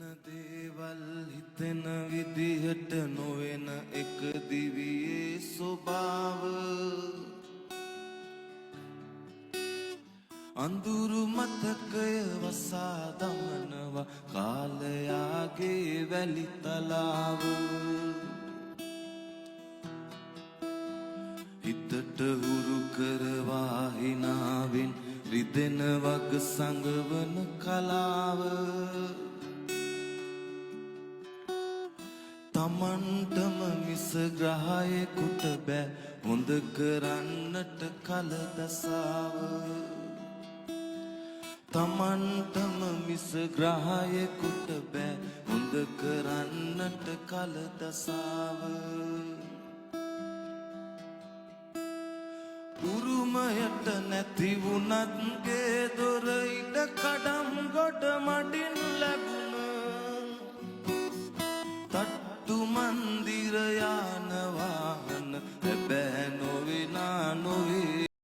දේවල් හිතෙන විදිහට නොවෙන එක දිවියේ ස්වභාව අඳුරු මතකය වසා දමනවා කාලයාගේ වැලි තලාව හිතට හුරු කරවා හිනාවෙන් රිදෙන වග සංගවන කලාව තමන්ටම මිස ග්‍රහයෙකුට බෑ හොඳ කරන්නට කල දසාව තමන්ටම මිස ග්‍රහයෙකුට බෑ හොඳ කරන්නට කල දසාව උරුමයට නැති වුණත් ගේ දොර ඉඩ කඩම් ගොඩ මඩින්